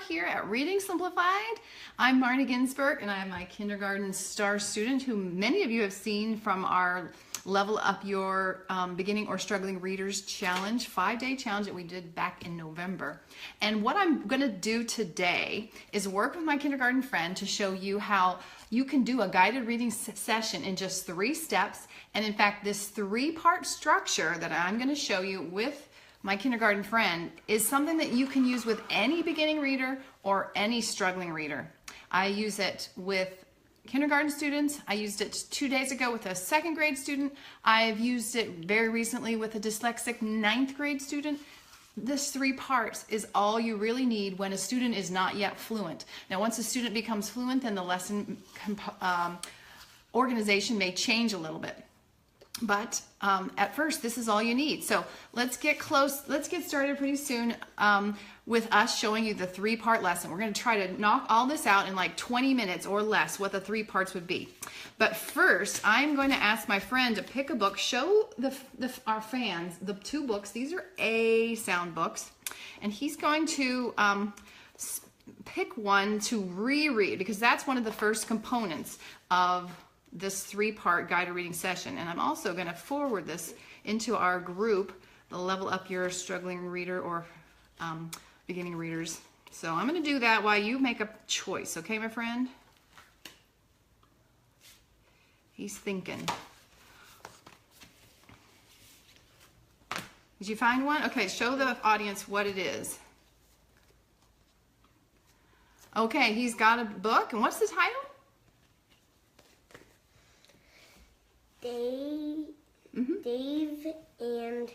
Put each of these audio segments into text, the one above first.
here at Reading Simplified. I'm Marnie Ginsberg, and I am my kindergarten star student who many of you have seen from our Level Up Your Beginning or Struggling Readers Challenge, 5-day challenge that we did back in November. And what I'm going to do today is work with my kindergarten friend to show you how you can do a guided reading session in just 3 steps. And in fact, this 3-part structure that I'm going to show you with my kindergarten friend is something that you can use with any beginning reader or any struggling reader. I use it with kindergarten students. I used it 2 days ago with a 2nd grade student. I've used it very recently with a dyslexic 9th grade student. This 3 parts is all you really need when a student is not yet fluent. Now, once a student becomes fluent, then the lesson organization may change a little bit. But at first, this is all you need. So let's get close. Let's get started pretty soon with us showing you the 3-part lesson. We're going to try to knock all this out in like 20 minutes or less, what the 3 parts would be. But first, I'm going to ask my friend to pick a book. Show our fans the 2 books. These are A sound books. And he's going to pick one to reread, because that's one of the first components of this 3-part guided reading session. And I'm also going to forward this into our group, the Level Up Your Struggling Reader or Beginning Readers. So I'm going to do that while you make a choice. Okay, my friend? He's thinking. Did you find one? Okay, show the audience what it is. Okay, he's got a book. And what's the title? Dave and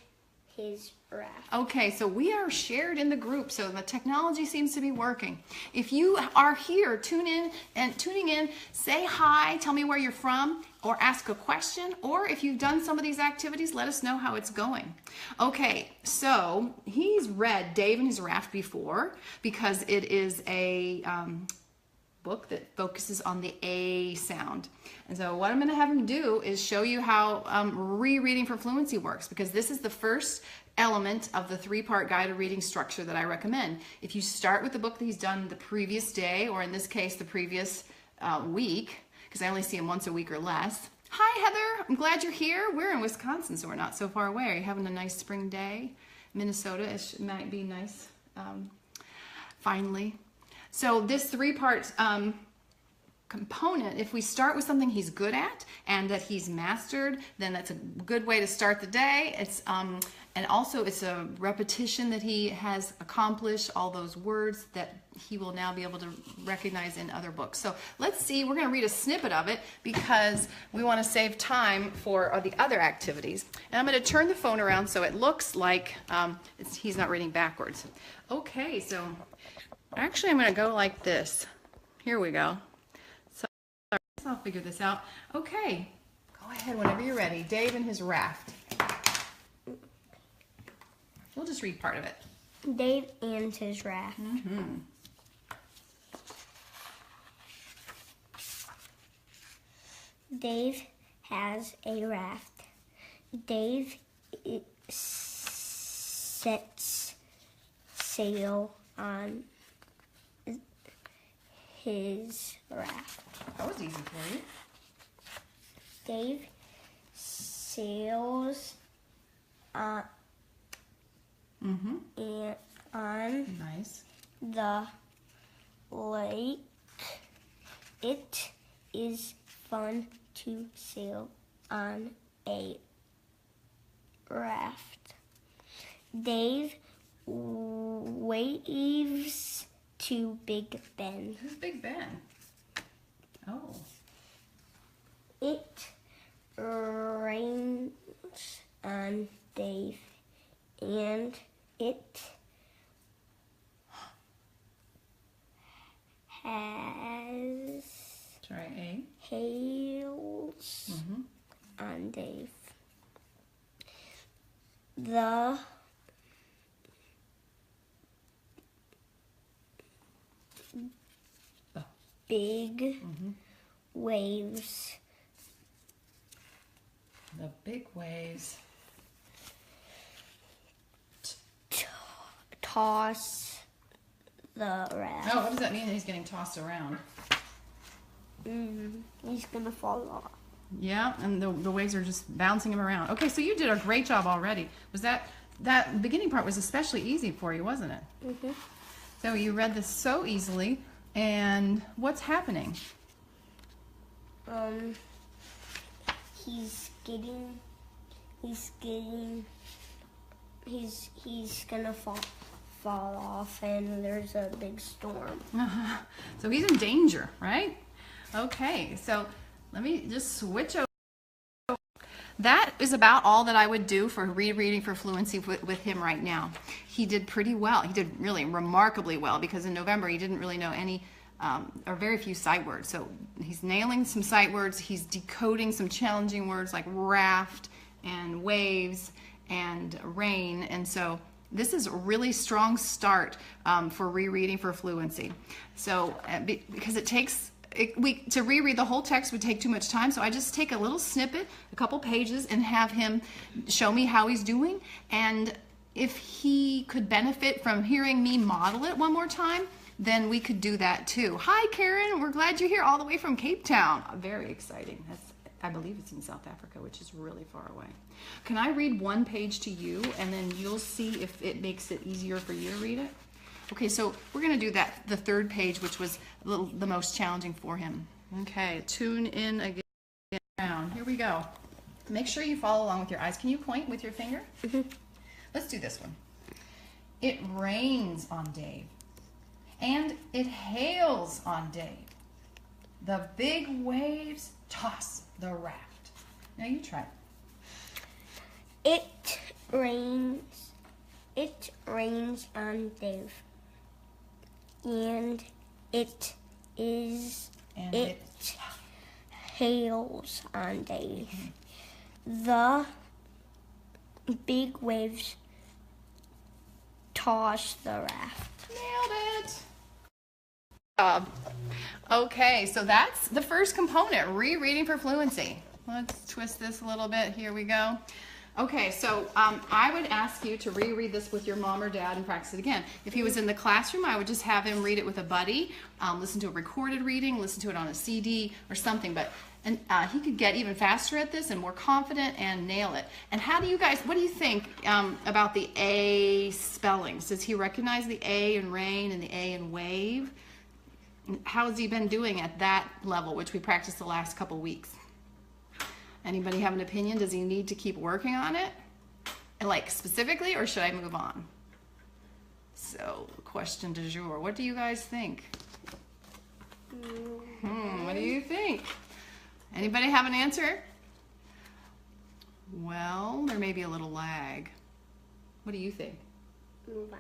his raft. Okay, so we are shared in the group, so the technology seems to be working. If you are here, tuning in, say hi, tell me where you're from, or ask a question, or if you've done some of these activities, let us know how it's going. Okay, so he's read Dave and His Raft before, because it is a book that focuses on the A sound. And so what I'm going to have him do is show you how rereading for fluency works, because this is the first element of the 3-part guided reading structure that I recommend. If you start with the book that he's done the previous day, or in this case the previous week, because I only see him once a week or less. Hi Heather, I'm glad you're here. We're in Wisconsin, so we're not so far away. Are you having a nice spring day? Minnesota, it might be nice finally. So this 3-part component, if we start with something he's good at and that he's mastered, then that's a good way to start the day. It's and also it's a repetition that he has accomplished, all those words that he will now be able to recognize in other books. So let's see, we're going to read a snippet of it because we want to save time for the other activities. And I'm going to turn the phone around so it looks like he's not reading backwards. Okay, so actually I'm going to go like this. Here we go. I'll figure this out. Okay, go ahead whenever you're ready. Dave and His Raft. We'll just read part of it. Dave and his raft. Dave has a raft. Dave sets sail on his raft. That was easy for you. Dave sails on Nice. the lake. It is fun to sail on a raft. Dave waves to Big Ben. Who's Big Ben? Oh. It rains on Dave, and it has hails on Dave. The big waves. The big waves Toss the raft. Oh, what does that mean that he's getting tossed around? He's gonna fall off. Yeah, and the waves are just bouncing him around. Okay, so you did a great job already. Was that beginning part was especially easy for you, wasn't it? Mm-hmm. So you read this so easily, and what's happening? He's gonna fall off, and there's a big storm. So he's in danger, right? Okay, so let me just switch over. That is about all that I would do for rereading for fluency with him right now. He did pretty well. He did really remarkably well because in November he didn't really know any or very few sight words. So he's nailing some sight words. He's decoding some challenging words like raft and waves and rain. And so this is a really strong start for rereading for fluency. So because it takes to reread the whole text would take too much time, so I just take a little snippet, a couple pages, and have him show me how he's doing. And if he could benefit from hearing me model it one more time, then we could do that too. Hi, Karen. We're glad you're here all the way from Cape Town. Very exciting. I believe it's in South Africa, which is really far away. Can I read one page to you, and then you'll see if it makes it easier for you to read it? Okay, so we're going to do that, the third page, which was the most challenging for him. Okay, tune in again. Here we go. Make sure you follow along with your eyes. Can you point with your finger? Mm-hmm. Let's do this one. It rains on Dave, and it hails on Dave. The big waves toss the raft. Now you try it. It rains on Dave. And it hails on Dave. The big waves toss the raft. Nailed it. Okay, so that's the first component, rereading for fluency. Let's twist this a little bit. Here we go. Okay, so I would ask you to reread this with your mom or dad and practice it again. If he was in the classroom, I would just have him read it with a buddy, listen to a recorded reading, listen to it on a CD or something. But he could get even faster at this and more confident and nail it. And how do you guys, what do you think about the A spellings? Does he recognize the A in rain and the A in wave? How has he been doing at that level, which we practiced the last couple weeks? Anybody have an opinion? Does he need to keep working on it? And like specifically, or should I move on? So, question du jour. What do you guys think? What do you think? Anybody have an answer? Well, there may be a little lag. What do you think? Move on.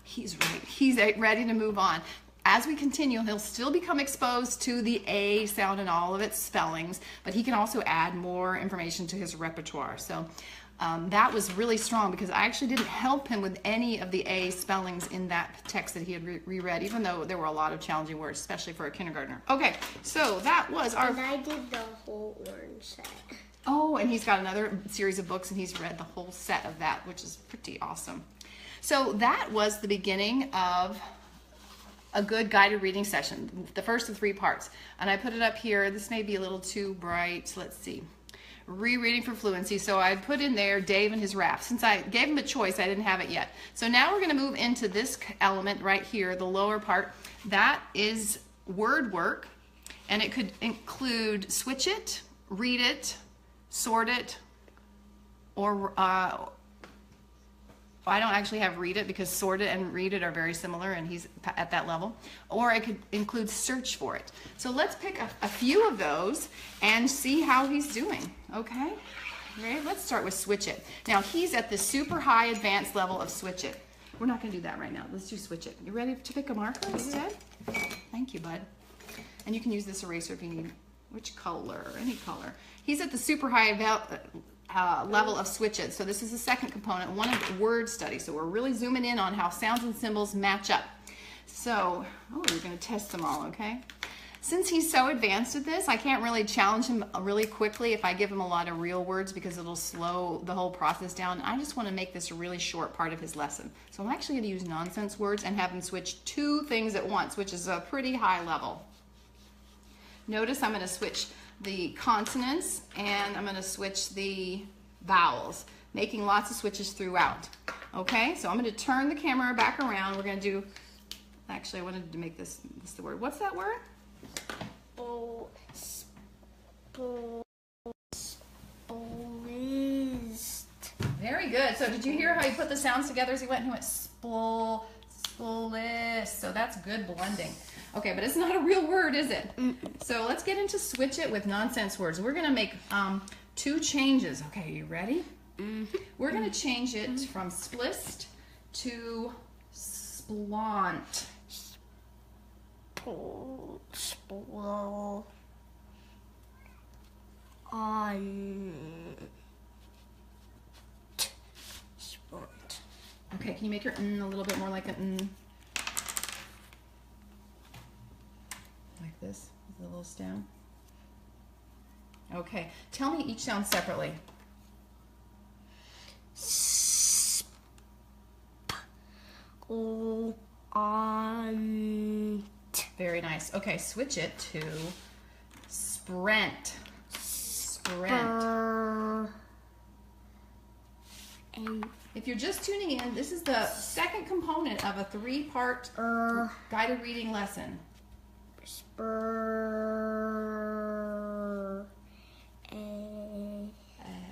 He's right. He's ready to move on. As we continue, he'll still become exposed to the A sound and all of its spellings, but he can also add more information to his repertoire. So that was really strong because I actually didn't help him with any of the A spellings in that text that he had reread, even though there were a lot of challenging words, especially for a kindergartner. Okay, so that was our... And I did the whole orange set. Oh, and he's got another series of books, and he's read the whole set of that, which is pretty awesome. So that was the beginning of a good guided reading session, the first of 3 parts. And I put it up here. This may be a little too bright. Let's see. Rereading for fluency. So I put in there Dave and his raft. Since I gave him a choice, I didn't have it yet. So now we're going to move into this element right here, the lower part. That is word work, and it could include switch it, read it, sort it, or I don't actually have read it because sort it and read it are very similar, and he's at that level. Or it could include search for it. So let's pick a few of those and see how he's doing, okay? Right, let's start with switch it. Now he's at the super high advanced level of switch it. We're not gonna do that right now. Let's do switch it. You ready to pick a marker instead? Thank you, bud. And you can use this eraser if you need. Which color? Any color. He's at the super high level of switch it. So this is the second component, one of the word study. So we're really zooming in on how sounds and symbols match up. So, we're going to test them all, okay? Since he's so advanced at this, I can't really challenge him really quickly if I give him a lot of real words because it'll slow the whole process down. I just want to make this a really short part of his lesson. So I'm actually going to use nonsense words and have him switch 2 things at once, which is a pretty high level. Notice I'm going to switch the consonants and I'm going to switch the vowels, making lots of switches throughout. Okay, so I'm going to turn the camera back around. We're going to do, actually I wanted to make this the word. What's that word? Splist. Very good. So did you hear how he put the sounds together as he went? He went spl, splist. So that's good blending. Okay, but it's not a real word, is it? So let's get into switch it with nonsense words. We're going to make 2 changes. Okay, are you ready? We're going to change it from splist to splaunt. Okay, can you make your a little bit more like a like this with a little stem? Okay, tell me each sound separately. Very nice. Okay, switch it to sprint. Sprint. If you're just tuning in, this is the second component of a 3-part guided reading lesson.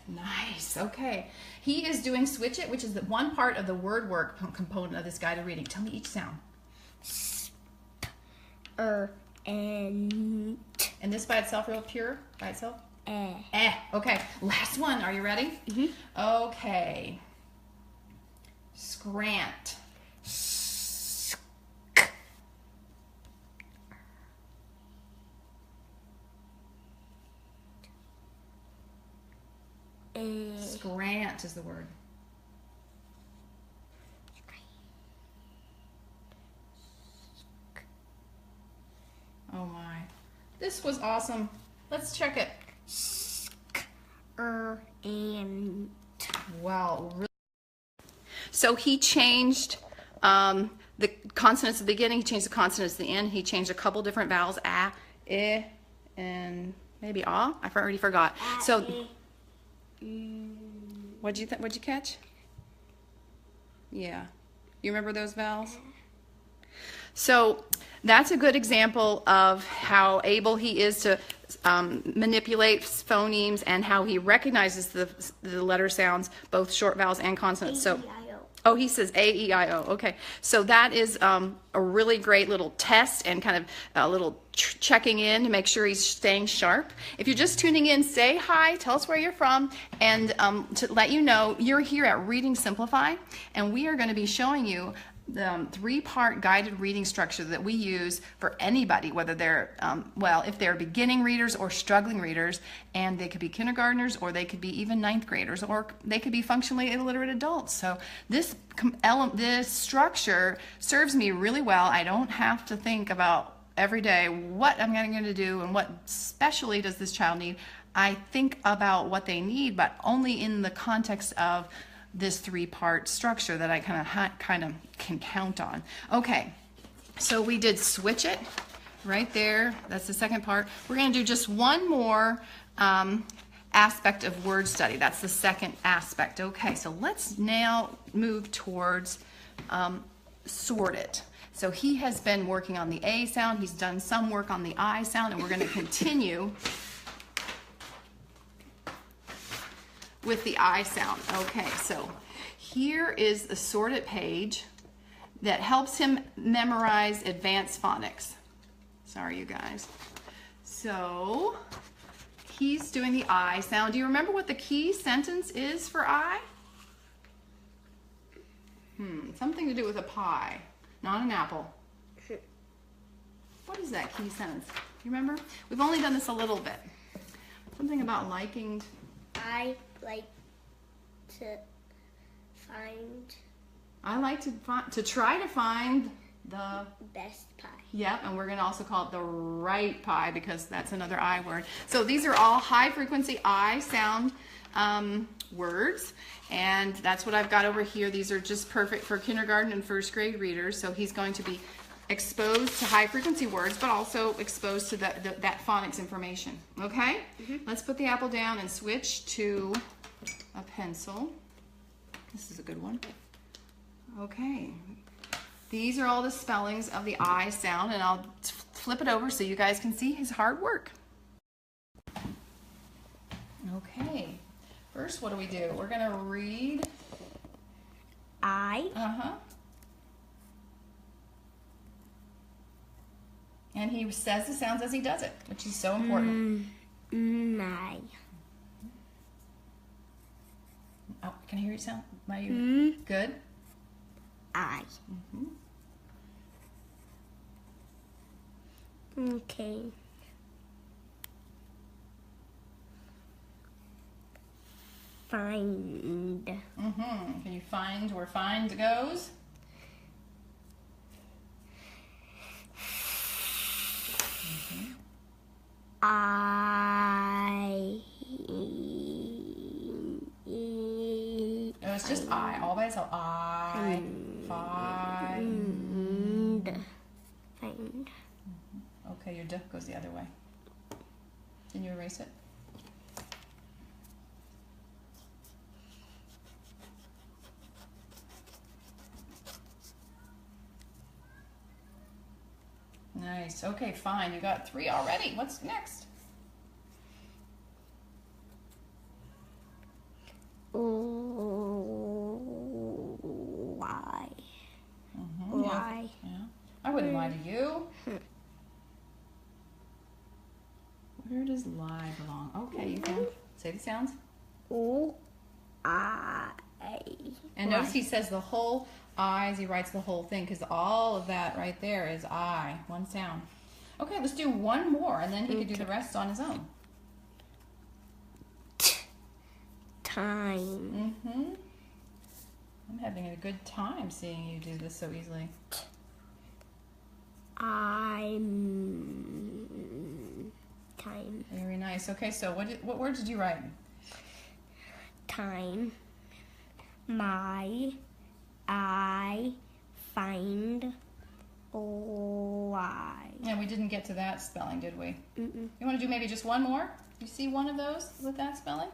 Nice. Okay. He is doing switch it, which is the one part of the word work component of this guided reading. Tell me each sound. And this by itself, real pure? By itself? Okay. Last one. Are you ready? Okay. Scrant. Scrant is the word. Oh my. This was awesome. Let's check it. And wow. Really. So he changed the consonants at the beginning, he changed the consonants at the end, he changed a couple different vowels, ah, and maybe ah. I already forgot. So what'd you catch? Yeah. You remember those vowels? So that's a good example of how able he is to manipulate phonemes and how he recognizes the letter sounds, both short vowels and consonants. So, oh, he says A-E-I-O. Okay, so that is a really great little test and kind of a little checking in to make sure he's staying sharp. If you're just tuning in, say hi, tell us where you're from, and to let you know, you're here at Reading Simplified, and we are going to be showing you the 3-part guided reading structure that we use for anybody, whether they're, well, if they're beginning readers or struggling readers, and they could be kindergartners or they could be even 9th graders or they could be functionally illiterate adults. So this structure serves me really well. I don't have to think about every day what I'm going to do and what specially does this child need. I think about what they need, but only in the context of this 3-part structure that I kind of can count on. Okay, so we did switch it right there. That's the second part. We're going to do just one more aspect of word study. That's the second aspect. Okay, so let's now move towards sort it. So he has been working on the A sound. He's done some work on the I sound, and we're going to continue with the I sound. Okay, so here is the sorted page that helps him memorize advanced phonics. Sorry, you guys. So he's doing the I sound. Do you remember what the key sentence is for I? Something to do with a pie, not an apple. What is that key sentence? You remember? We've only done this a little bit. Something about liking. I like to find. I like to try to find the best pie. Yep, and we're going to also call it the right pie because that's another I word. So these are all high frequency I sound words, and that's what I've got over here. These are just perfect for kindergarten and first grade readers. So he's going to be exposed to high frequency words, but also exposed to that phonics information. Okay? Let's put the apple down and switch to a pencil. This is a good one. Okay. These are all the spellings of the I sound, and I'll flip it over so you guys can see his hard work. Okay. First, what do? We're going to read I. And he says the sounds as he does it, which is so important. My. Oh, can I hear you sound? Good. I. Okay. Find. Can you find where find goes? I. No, it's just I, all by itself. I. Find. Find. Okay, your D goes the other way. Can you erase it? Nice. Okay, fine. You got 3 already. What's next? Why? Why? Yeah. I wouldn't lie to you. Where does lie belong? Okay, you can say the sounds. I. And notice he says the whole I as he writes the whole thing, because all of that right there is I, one sound. Okay, let's do one more, and then he can do the rest on his own. Time. I'm having a good time seeing you do this so easily. Time. Very nice. Okay, so what words did you write? Time. My. I. Find. Why. Yeah, we didn't get to that spelling, did we? You want to do maybe just one more? You see one of those with that spelling?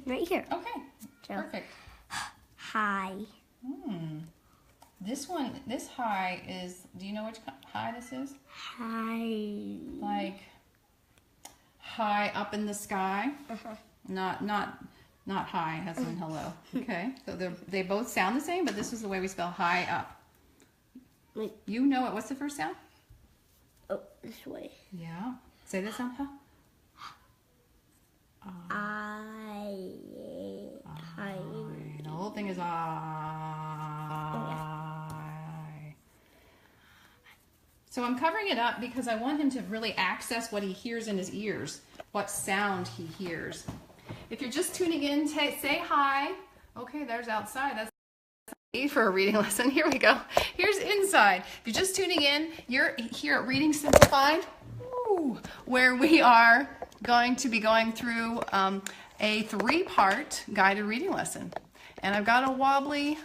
Right here. Okay, So, perfect. Hi. This one, this high is, do you know which high this is? Hi. Like high up in the sky? Not high as in hello. Okay, so they both sound the same, but this is the way we spell high up. Wait. You know it. What's the first sound? Oh, this way. Yeah. Say this sound, huh? The whole thing is I. So I'm covering it up because I want him to really access what he hears in his ears, what sound he hears. If you're just tuning in, say hi. Okay, there's outside. That's for a reading lesson. Here we go. Here's inside. If you're just tuning in, you're here at Reading Simplified, where we are going to be going through a 3-part guided reading lesson. And I've got a wobbly,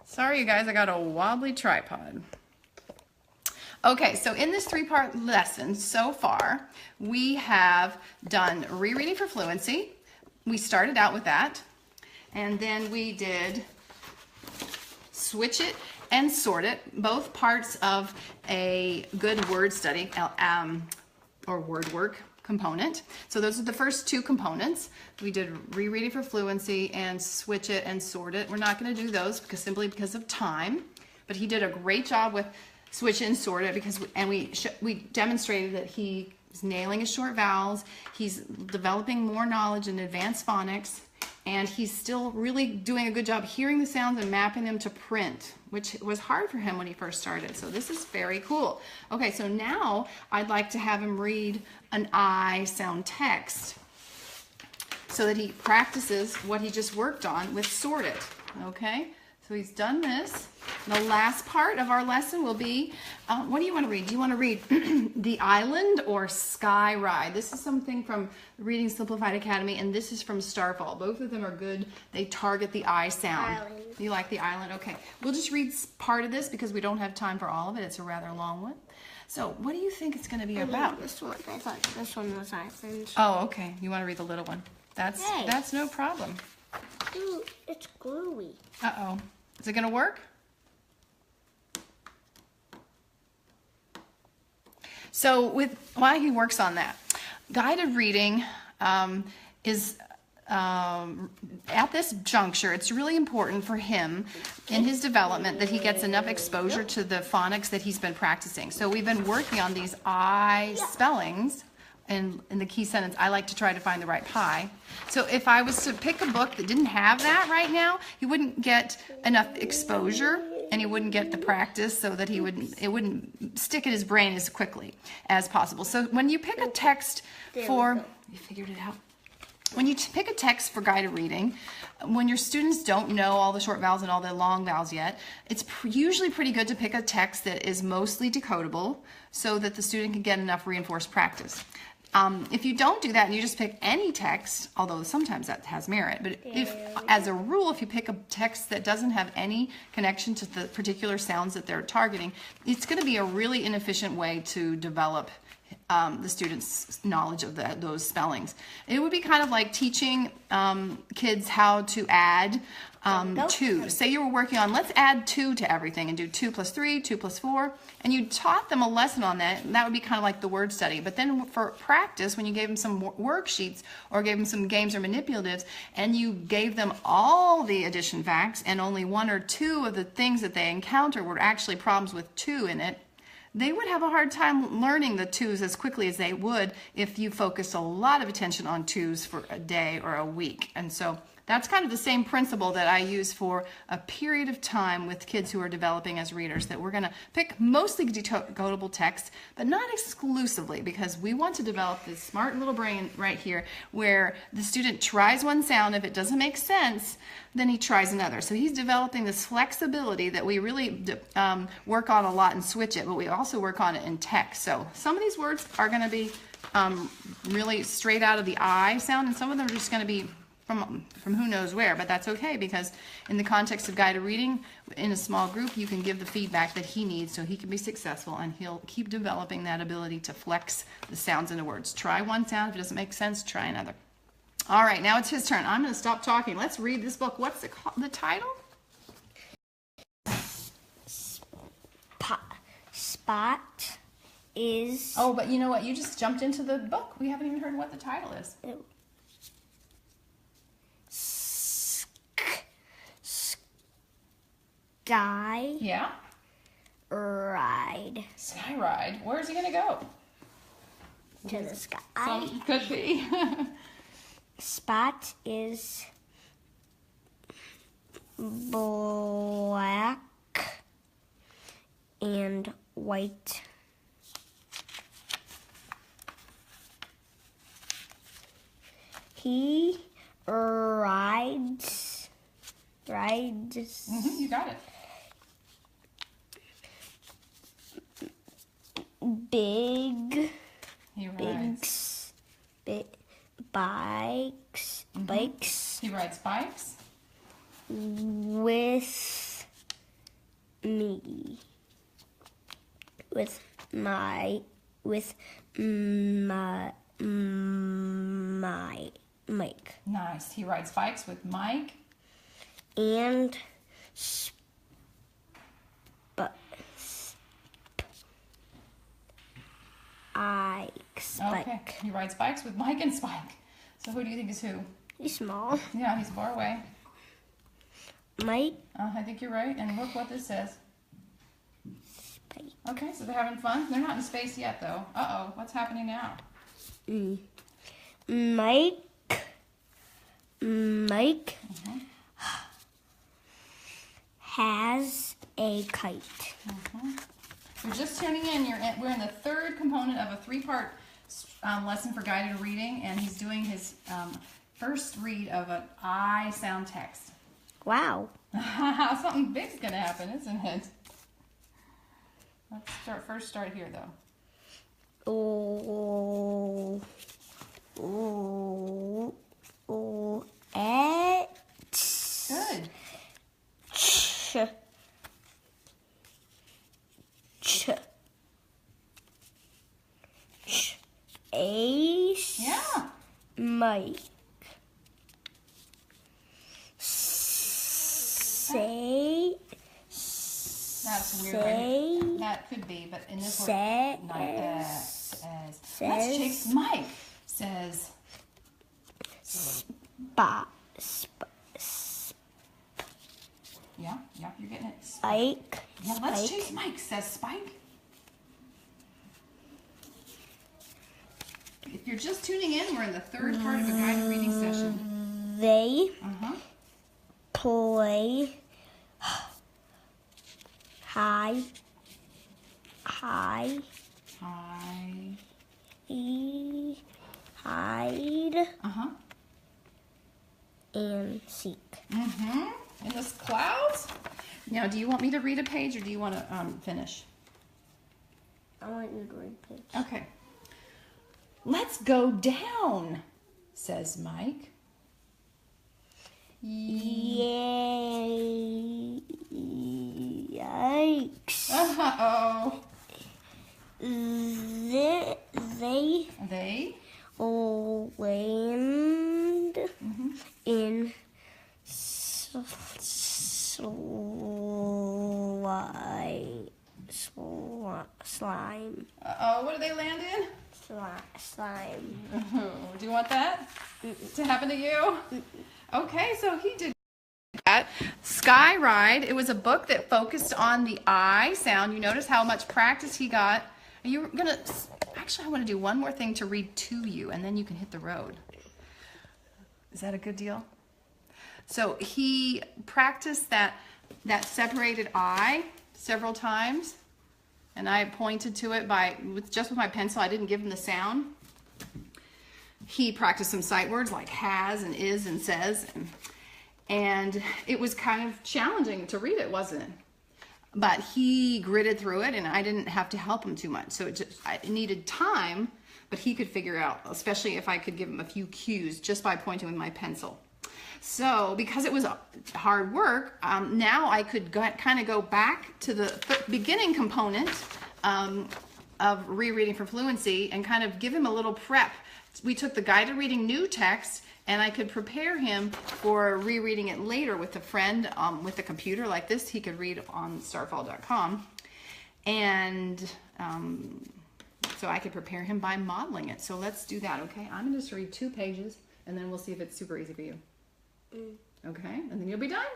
sorry you guys, I got a wobbly tripod. Okay, so in this 3-part lesson so far, we have done rereading for fluency. We started out with that, and then we did switch it and sort it, both parts of a good word study or word work component. So those are the first 2 components. We did rereading for fluency and switch it and sort it. We're not going to do those simply because of time, but he did a great job with switch it and sort it because we demonstrated that he is nailing his short vowels. He's developing more knowledge in advanced phonics, and he's still really doing a good job hearing the sounds and mapping them to print, which was hard for him when he first started. So this is very cool. Okay, so now I'd like to have him read an I sound text so that he practices what he just worked on with sort it. Okay, So he's done this. The last part of our lesson will be, what do you want to read? Do you want to read The Island or Sky Ride? This is something from Reading Simplified Academy, and this is from Starfall. Both of them are good. They target the I sound. Island. You like The Island? Okay. We'll just read part of this because we don't have time for all of it. It's a rather long one. So what do you think it's going to be about? This one. I thought this one was Island. Oh, okay. You want to read the little one. That's no problem. Ooh, it's gluey. Uh-oh. Is it going to work? So while he works on that, guided reading is at this juncture, it's really important for him in his development that he gets enough exposure to the phonics that he's been practicing. So we've been working on these I spellings. In the key sentence, I like to try to find the right pie. So if I was to pick a book that didn't have that right now, he wouldn't get enough exposure and he wouldn't get the practice so that it wouldn't stick in his brain as quickly as possible. So when you pick a text for, you figured it out. When you pick a text for guided reading, when your students don't know all the short vowels and all the long vowels yet, it's usually pretty good to pick a text that is mostly decodable so that the student can get enough reinforced practice. If you don't do that and you just pick any text, although sometimes that has merit, but if, as a rule, if you pick a text that doesn't have any connection to the particular sounds that they're targeting, it's going to be a really inefficient way to develop the student's knowledge of those spellings. It would be kind of like teaching kids how to add two. Say you were working on, let's add 2 to everything and do 2 plus 3, 2 plus 4, and you taught them a lesson on that, and that would be kind of like the word study. But then for practice, when you gave them some worksheets or gave them some games or manipulatives, and you gave them all the addition facts and only 1 or 2 of the things that they encounter were actually problems with 2 in it, they would have a hard time learning the 2s as quickly as they would if you focused a lot of attention on 2s for a day or a week. And so that's kind of the same principle that I use for a period of time with kids who are developing as readers, that we're going to pick mostly decodable text, but not exclusively, because we want to develop this smart little brain right here where the student tries one sound. If it doesn't make sense, then he tries another. So he's developing this flexibility that we really work on a lot in Switch It, but we also work on it in text. So some of these words are going to be really straight out of the I sound, and some of them are just going to be from who knows where, but that's okay, because in the context of guided reading in a small group, you can give the feedback that he needs so he can be successful, and he'll keep developing that ability to flex the sounds into words. Try one sound. If it doesn't make sense, try another. All right, now it's his turn. I'm going to stop talking. Let's read this book. What's the title? Spot is... Oh, but you know what? You just jumped into the book. We haven't even heard what the title is. Sky Yeah? Ride. Sky Ride. Where's he going to go? To the sky. Some could be. Spot is black and white. He rides. You got it. Big. He rides. Bikes. He rides bikes. With me. With my Mike. Nice. He rides bikes with Mike. And Spike. Okay. He rides bikes with Mike and Spike. So who do you think is who? He's small. Yeah, he's far away. Mike. I think you're right. And look what this says. Spike. Okay, so they're having fun. They're not in space yet, though. Uh-oh. What's happening now? Mike has a kite. You're just tuning in. We're in the third component of a 3-part lesson for guided reading, and he's doing his first read of an I sound text. Wow. Something big's gonna happen, isn't it? Let's start here though. Oh, Good. Ace. Yeah. Mike. Say. That's weird. Say. That could be, but in this Says. word, not says. Let's chase Mike. Says. Yeah, you're getting it. Spike. Yeah, let's chase Mike. Says Spike. If you're just tuning in, we're in the third part of a guided reading session. They Uh-huh. play hide Hi. Uh-huh. and seek. Mm-hmm. In the clouds? Now, do you want me to read a page or do you want to finish? I want you to read page. Okay. Let's go down, says Mike. Yay! Yikes! Uh-oh. They They? land in slime. Uh-oh, what do they land in? Slime. Oh, do you want that to happen to you? Okay, so he did that. Sky Ride, it was a book that focused on the I sound. You notice how much practice he got. And you're going to, actually I want to do one more thing to read to you and then you can hit the road. Is that a good deal? So he practiced that separated I several times. And I pointed to it just with my pencil. I didn't give him the sound. He practiced some sight words like has and is and says. And it was kind of challenging to read it, wasn't it? But he gritted through it and I didn't have to help him too much. So it needed time, but he could figure out, especially if I could give him a few cues just by pointing with my pencil. So because it was hard work, now I could kind of go back to the beginning component of rereading for fluency and kind of give him a little prep. We took the guided reading new text and I could prepare him for rereading it later with a friend with a computer like this. He could read on starfall.com. And so I could prepare him by modeling it. So let's do that, okay? I'm going to just read 2 pages and then we'll see if it's super easy for you. Okay, and then you'll be done.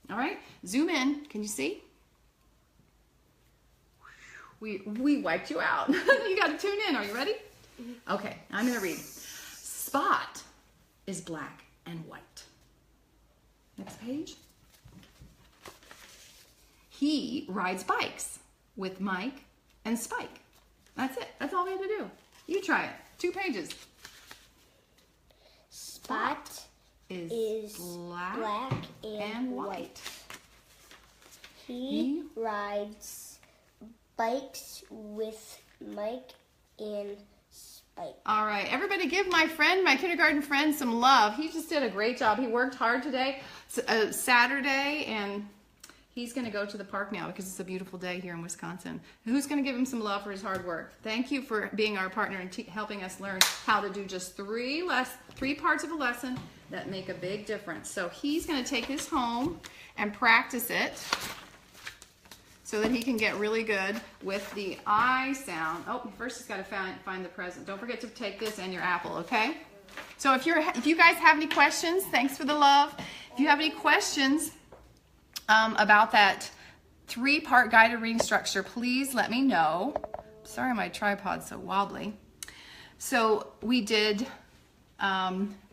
All right, zoom in. Can you see? We wiped you out. You got to tune in. Are you ready? Okay, I'm going to read. Spot is black and white. Next page. He rides bikes with Mike and Spike. That's it. That's all we have to do. You try it. 2 pages. Spot is black and white. He rides bikes with Mike and Spike. All right, everybody give my friend, my kindergarten friend, some love. He just did a great job. He worked hard today. It's Saturday, and he's going to go to the park now because it's a beautiful day here in Wisconsin. Who's going to give him some love for his hard work? Thank you for being our partner and helping us learn how to do just 3 parts of a lesson that make a big difference. So he's going to take this home and practice it so that he can get really good with the I sound. Oh, first he's got to find the present. Don't forget to take this and your apple, okay? So if you guys have any questions, thanks for the love. If you have any questions about that 3-part guided reading structure, please let me know. Sorry, my tripod's so wobbly. So we did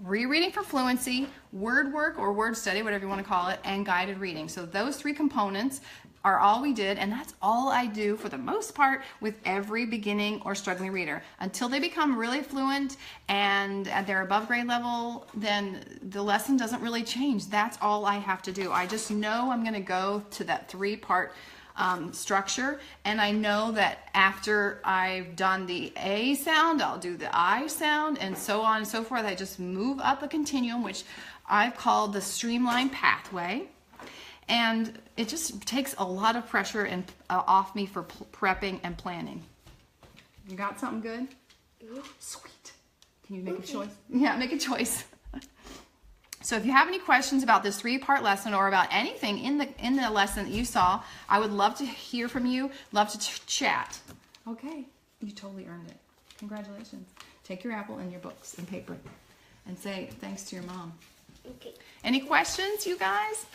rereading for fluency, word work or word study, whatever you want to call it, and guided reading. So those 3 components are all we did, and that's all I do for the most part with every beginning or struggling reader. Until they become really fluent and at their above grade level, then the lesson doesn't really change. That's all I have to do. I just know I'm going to go to that 3-part structure, and I know that after I've done the A sound, I'll do the I sound, and so on and so forth. I just move up a continuum, which I've called the streamline pathway. And it just takes a lot of pressure and off me for prepping and planning. You got something good? Sweet. Can you make a choice? Yeah, make a choice. So if you have any questions about this 3-part lesson or about anything in the lesson that you saw, I would love to hear from you. Love to chat. Okay, you totally earned it. Congratulations. Take your apple and your books and paper and say thanks to your mom. Okay. Any questions, you guys?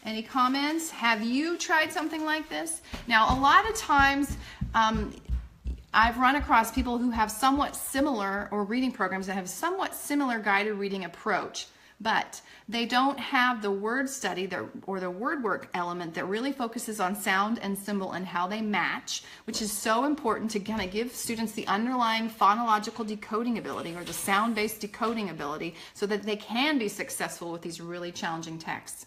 Any comments? Have you tried something like this? Now, a lot of times I've run across people who have somewhat similar, or reading programs that have somewhat similar guided reading approach, but they don't have the word study or the word work element that really focuses on sound and symbol and how they match, which is so important to kind of give students the underlying phonological decoding ability or the sound-based decoding ability so that they can be successful with these really challenging texts.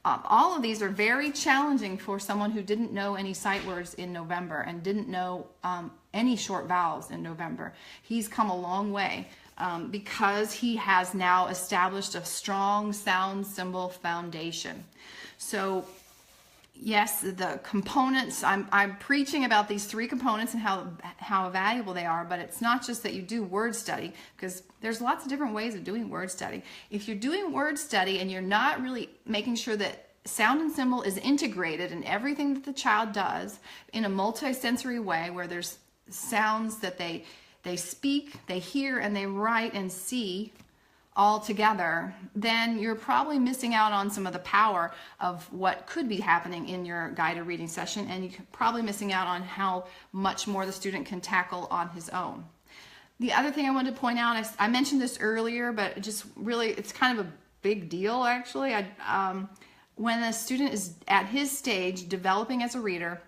All of these are very challenging for someone who didn't know any sight words in November and didn't know any short vowels in November. He's come a long way because he has now established a strong sound symbol foundation. So yes, the components, I'm preaching about these 3 components and how valuable they are, but it's not just that you do word study, because there's lots of different ways of doing word study. If you're doing word study and you're not really making sure that sound and symbol is integrated in everything that the child does in a multisensory way, where there's sounds that they speak, they hear, and they write and see all together, then you're probably missing out on some of the power of what could be happening in your guided reading session, and you're probably missing out on how much more the student can tackle on his own. The other thing I wanted to point out, I mentioned this earlier, but just really, it's kind of a big deal actually. When a student is at his stage developing as a reader,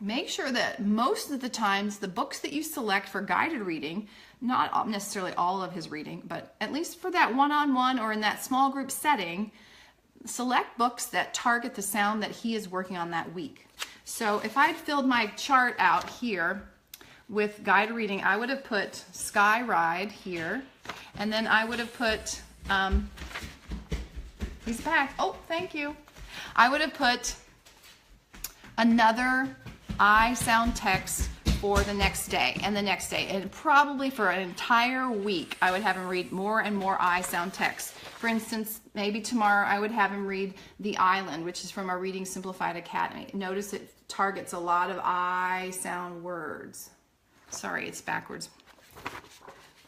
make sure that most of the times the books that you select for guided reading, not necessarily all of his reading, but at least for that one-on-one or in that small group setting, select books that target the sound that he is working on that week. So if I'd filled my chart out here with guided reading, I would have put Sky Ride here, and then I would have put, he's back, oh, thank you. I would have put another I sound text for the next day and the next day, and probably for an entire week I would have him read more and more I sound text. For instance, maybe tomorrow I would have him read The Island, which is from our Reading Simplified Academy. Notice it targets a lot of I sound words. Sorry, it's backwards.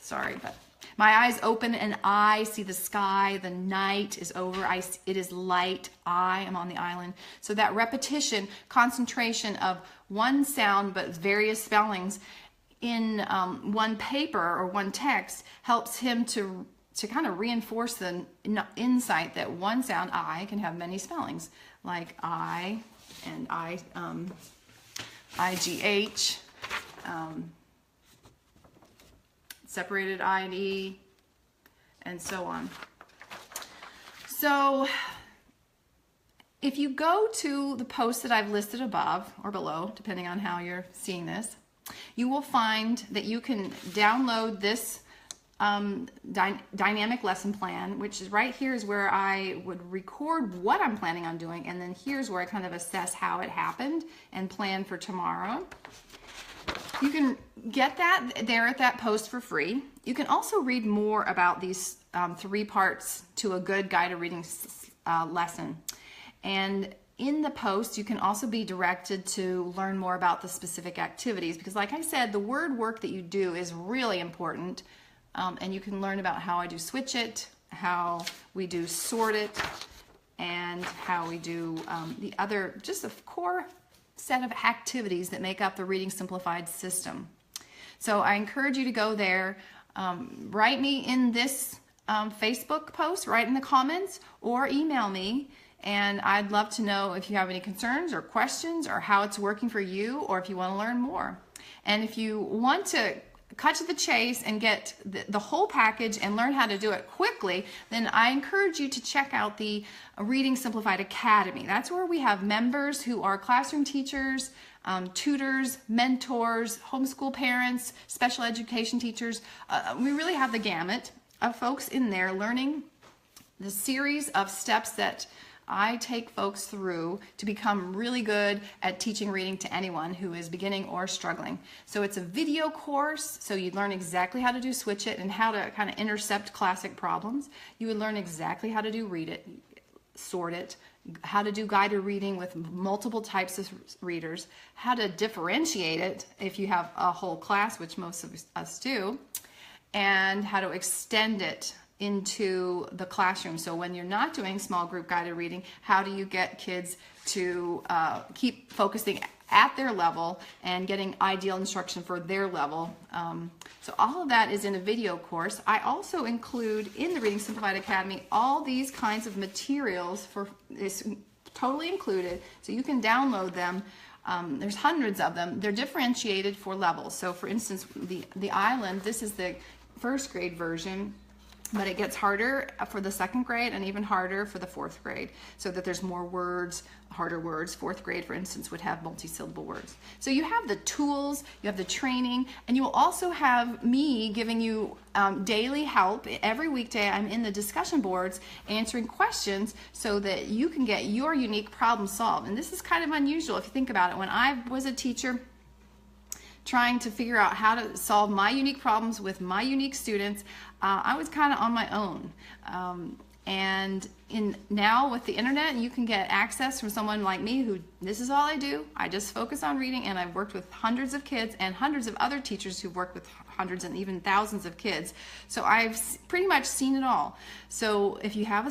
Sorry, but my eyes open and I see the sky, the night is over, it is light, I am on the island. So that repetition, concentration of one sound but various spellings in one paper or one text helps him to kind of reinforce the insight that one sound, I, can have many spellings, like I and IGH, separated I and E, and so on. So if you go to the post that I've listed above or below, depending on how you're seeing this, you will find that you can download this dynamic lesson plan, which is right here is where I would record what I'm planning on doing, and then here's where I kind of assess how it happened and plan for tomorrow. You can get that there at that post for free. You can also read more about these 3 parts to a good guided reading lesson. And in the post, you can also be directed to learn more about the specific activities, because like I said, the word work that you do is really important. And you can learn about how I do switch it, how we do sort it, and how we do the other, just a core set of activities that make up the Reading Simplified system. So I encourage you to go there, write me in this Facebook post, write in the comments, or email me, And I'd love to know if you have any concerns or questions or how it's working for you, or if you want to learn more. And if you want to cut to the chase and get the whole package and learn how to do it quickly, then I encourage you to check out the Reading Simplified Academy. That's where we have members who are classroom teachers, tutors, mentors, homeschool parents, special education teachers. We really have the gamut of folks in there learning the series of steps that I take folks through to become really good at teaching reading to anyone who is beginning or struggling. So it's a video course, so you learn exactly how to do switch it and how to kind of intercept classic problems. You would learn exactly how to do read it, sort it, how to do guided reading with multiple types of readers, how to differentiate it if you have a whole class, which most of us do, and how to extend it into the classroom. So when you're not doing small group guided reading, how do you get kids to keep focusing at their level and getting ideal instruction for their level? So all of that is in a video course. I also include in the Reading Simplified Academy all these kinds of materials for this, totally included, so you can download them. There's hundreds of them. They're differentiated for levels. So for instance, the island, this is the first grade version, but it gets harder for the second grade and even harder for the fourth grade, so that there's more words, harder words. Fourth grade, for instance, would have multi-syllable words. So you have the tools, you have the training, and you will also have me giving you daily help. Every weekday I'm in the discussion boards answering questions so that you can get your unique problem solved. And this is kind of unusual if you think about it. When I was a teacher trying to figure out how to solve my unique problems with my unique students, I was kind of on my own. And now with the internet, you can get access from someone like me who, this is all I do. I just focus on reading, and I've worked with hundreds of kids and hundreds of other teachers who've worked with hundreds and even thousands of kids. So I've pretty much seen it all. So if you have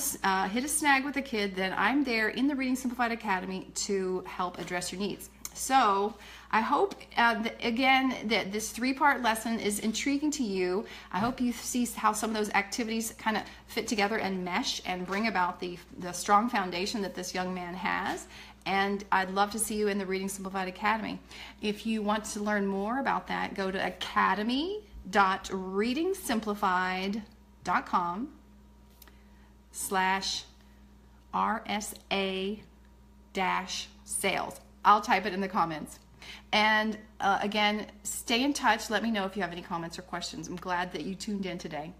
hit a snag with a kid, then I'm there in the Reading Simplified Academy to help address your needs. So I hope, again, that this three-part lesson is intriguing to you. I hope you see how some of those activities kind of fit together and mesh and bring about the strong foundation that this young man has. And I'd love to see you in the Reading Simplified Academy. If you want to learn more about that, go to academy.readingsimplified.com/RSA-sales. I'll type it in the comments. And again, stay in touch. Let me know if you have any comments or questions. I'm glad that you tuned in today.